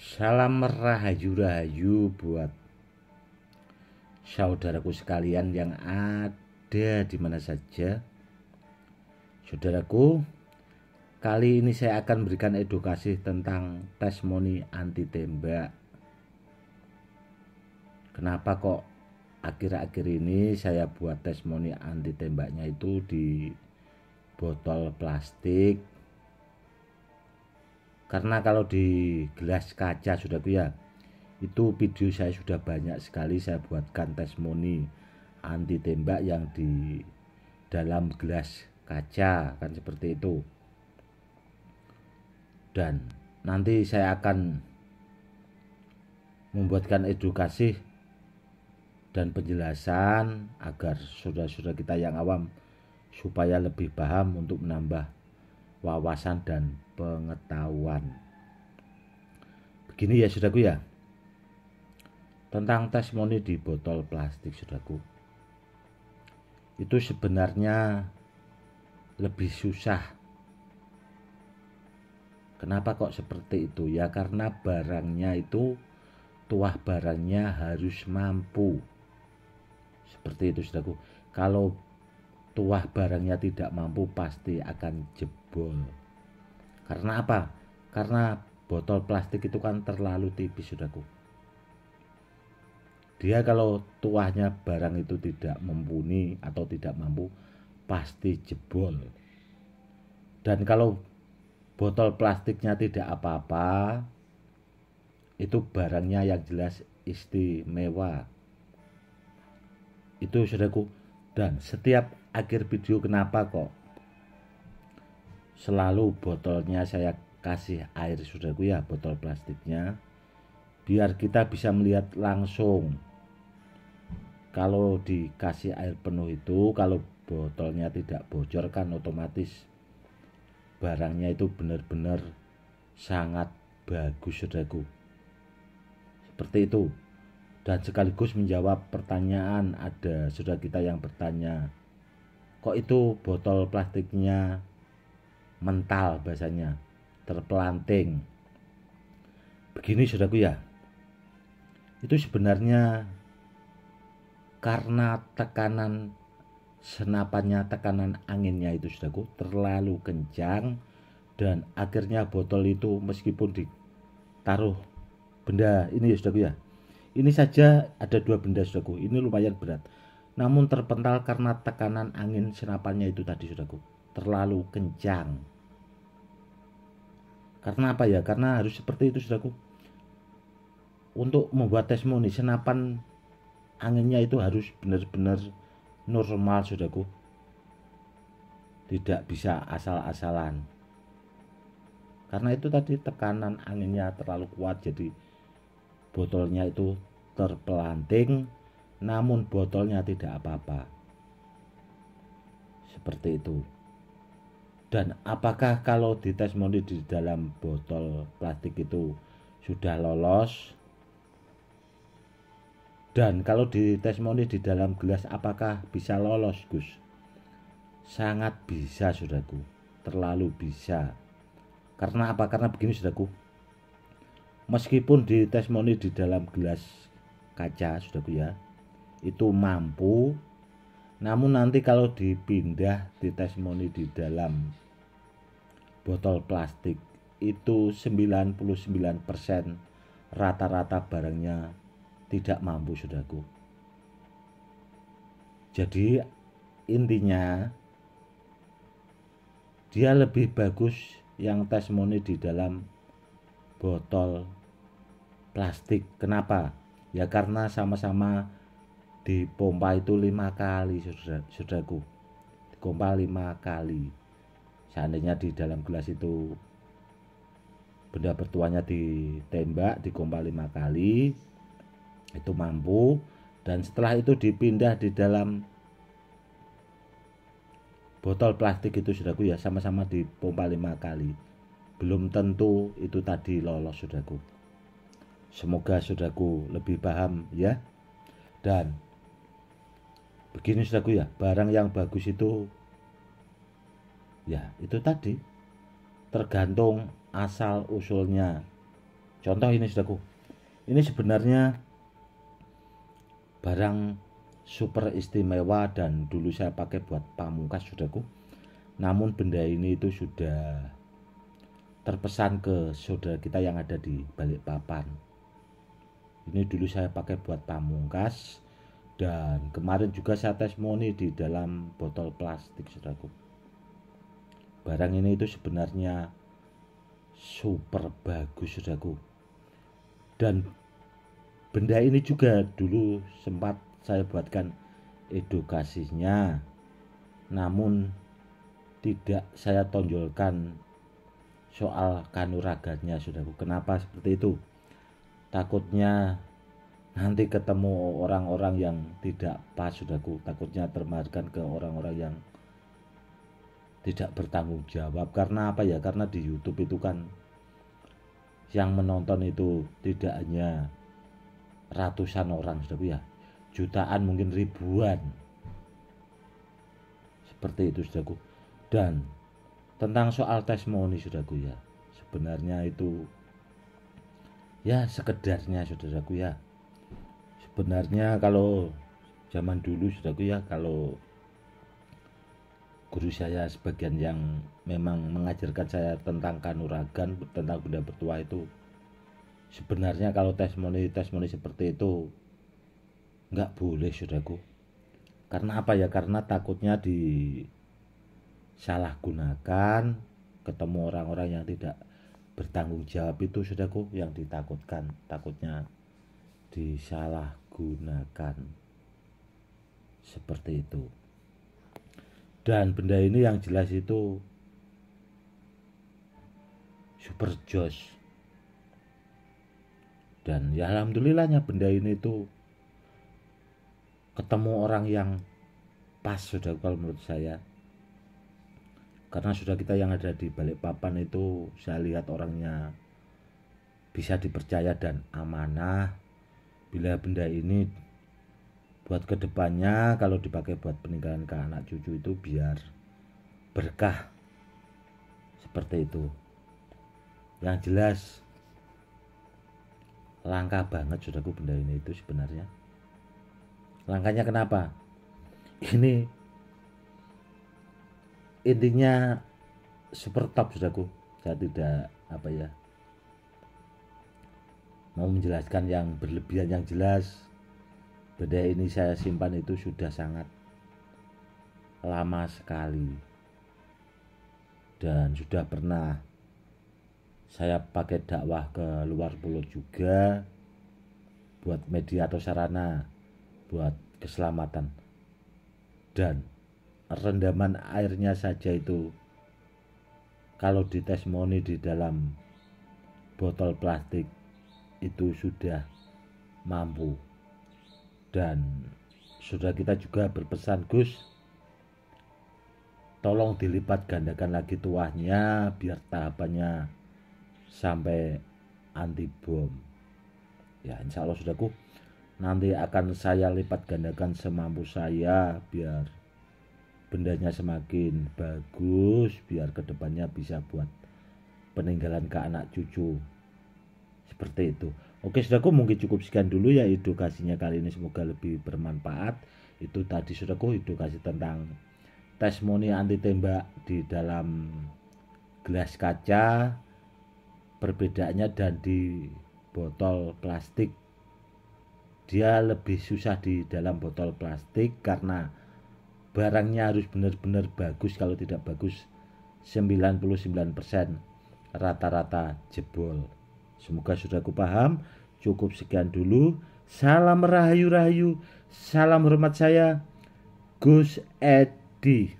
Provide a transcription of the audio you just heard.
Salam rahayu-rahayu buat saudaraku sekalian yang ada di mana saja. Saudaraku, kali ini saya akan berikan edukasi tentang testimoni anti tembak. Kenapa kok akhir-akhir ini saya buat testimoni anti tembaknya itu di botol plastik? Karena kalau di gelas kaca, saudaraku ya, itu video saya sudah banyak sekali saya buatkan testimoni anti tembak yang di dalam gelas kaca, kan seperti itu. Dan nanti saya akan membuatkan edukasi dan penjelasan agar saudara-saudara kita yang awam supaya lebih paham untuk menambah wawasan dan pengetahuan. Begini ya saudaraku ya, tentang testimoni di botol plastik saudaraku, itu sebenarnya lebih susah. Kenapa kok seperti itu? Ya karena barangnya itu, tuah barangnya harus mampu. Seperti itu saudaraku. Kalau tuah barangnya tidak mampu pasti akan jebol. Karena apa? Karena botol plastik itu kan terlalu tipis saudaraku. Dia kalau tuahnya barang itu tidak mumpuni atau tidak mampu pasti jebol. Dan kalau botol plastiknya tidak apa-apa, itu barangnya yang jelas istimewa. Itu saudaraku. Dan setiap akhir video kenapa kok selalu botolnya saya kasih air saudaraku ya, botol plastiknya, biar kita bisa melihat langsung. Kalau dikasih air penuh itu, kalau botolnya tidak bocor kan otomatis barangnya itu benar-benar sangat bagus saudaraku. Seperti itu. Dan sekaligus menjawab pertanyaan, ada saudara kita yang bertanya, kok itu botol plastiknya mental, bahasanya terpelanting. Begini saudaraku ya, itu sebenarnya karena tekanan senapannya, tekanan anginnya itu saudaraku terlalu kencang, dan akhirnya botol itu meskipun ditaruh benda ini saudaraku ya, ini saja ada dua benda saudaraku, ini lumayan berat, namun terpental karena tekanan angin senapannya itu tadi saudaraku terlalu kencang. Karena apa ya? Karena harus seperti itu saudaraku. Untuk membuat testimoni, senapan anginnya itu harus benar-benar normal saudaraku, tidak bisa asal-asalan. Karena itu tadi tekanan anginnya terlalu kuat, jadi botolnya itu terpelanting, namun botolnya tidak apa-apa. Seperti itu. Dan apakah kalau di testimoni di dalam botol plastik itu sudah lolos? Dan kalau di testimoni di dalam gelas apakah bisa lolos, Gus? Sangat bisa saudaraku, terlalu bisa. Karena apa? Karena begini saudaraku, meskipun di testimoni di dalam gelas kaca saudaraku ya, itu mampu, namun nanti kalau dipindah di testimoni di dalam botol plastik itu 99% rata-rata barangnya tidak mampu saudaraku. Jadi intinya dia lebih bagus yang testimoni di dalam botol plastik. Kenapa? Ya karena sama-sama dipompa itu 5 kali saudaraku, dipompa 5 kali. Seandainya di dalam gelas itu benda bertuahnya ditembak, dipompa 5 kali, itu mampu. Dan setelah itu dipindah di dalam botol plastik itu saudaraku ya, sama-sama dipompa 5 kali, belum tentu itu tadi lolos saudaraku. Semoga saudaraku lebih paham ya. Dan begini saudaraku ya, barang yang bagus itu ya itu tadi tergantung asal usulnya. Contoh ini saudaraku, ini sebenarnya barang super istimewa dan dulu saya pakai buat pamungkas saudaraku. Namun benda ini itu sudah terpesan ke saudara kita yang ada di Balikpapan. Ini dulu saya pakai buat pamungkas dan kemarin juga saya testimoni di dalam botol plastik saudaraku. Barang ini itu sebenarnya super bagus saudaraku. Dan benda ini juga dulu sempat saya buatkan edukasinya, namun tidak saya tonjolkan soal kanuragannya saudaraku. Kenapa seperti itu? Takutnya nanti ketemu orang-orang yang tidak pas saudaraku, takutnya termakan ke orang-orang yang tidak bertanggung jawab. Karena apa ya? Karena di YouTube itu kan yang menonton itu tidak hanya ratusan orang saudaraku ya, jutaan mungkin ribuan, seperti itu saudaraku. Dan tentang soal testimoni saudaraku ya, sebenarnya itu ya sekedarnya saudaraku ya. Sebenarnya kalau zaman dulu saudaraku ya, kalau guru saya sebagian yang memang mengajarkan saya tentang kanuragan, tentang benda bertuah itu, sebenarnya kalau testimoni seperti itu nggak boleh saudaraku. Karena apa ya? Karena takutnya disalahgunakan, ketemu orang-orang yang tidak bertanggung jawab itu saudaraku, yang ditakutkan, takutnya disalahgunakan seperti itu. Dan benda ini yang jelas itu super jos. Dan ya alhamdulillahnya benda ini itu ketemu orang yang pas sudah kalau menurut saya. Karena sudah kita yang ada di Balikpapan itu saya lihat orangnya bisa dipercaya dan amanah. Bila benda ini buat kedepannya kalau dipakai buat peninggalan ke anak cucu itu biar berkah, seperti itu. Yang jelas langka banget saudaraku benda ini itu sebenarnya. Langkanya kenapa? Ini intinya super top saudaraku. Saya tidak mau menjelaskan yang berlebihan. Yang jelas benda ini saya simpan itu sudah sangat lama sekali, dan sudah pernah saya pakai dakwah ke luar pulau juga buat media atau sarana buat keselamatan. Dan rendaman airnya saja itu kalau ditestimoni di dalam botol plastik itu sudah mampu. Dan sudah kita juga berpesan, Gus, tolong dilipat gandakan lagi tuahnya biar tahapannya sampai anti bom. Ya insya Allah saudaraku, nanti akan saya lipat gandakan semampu saya biar bendanya semakin bagus, biar kedepannya bisa buat peninggalan ke anak cucu, seperti itu. Oke saudaraku, mungkin cukup sekian dulu ya edukasinya kali ini, semoga lebih bermanfaat. Itu tadi saudaraku edukasi tentang testimoni anti tembak di dalam gelas kaca, perbedaannya, dan di botol plastik. Dia lebih susah di dalam botol plastik karena barangnya harus benar-benar bagus, kalau tidak bagus 99% rata-rata jebol. Semoga saudaraku paham. Cukup sekian dulu. Salam rahayu-rahayu. Salam hormat saya, Gus Edi.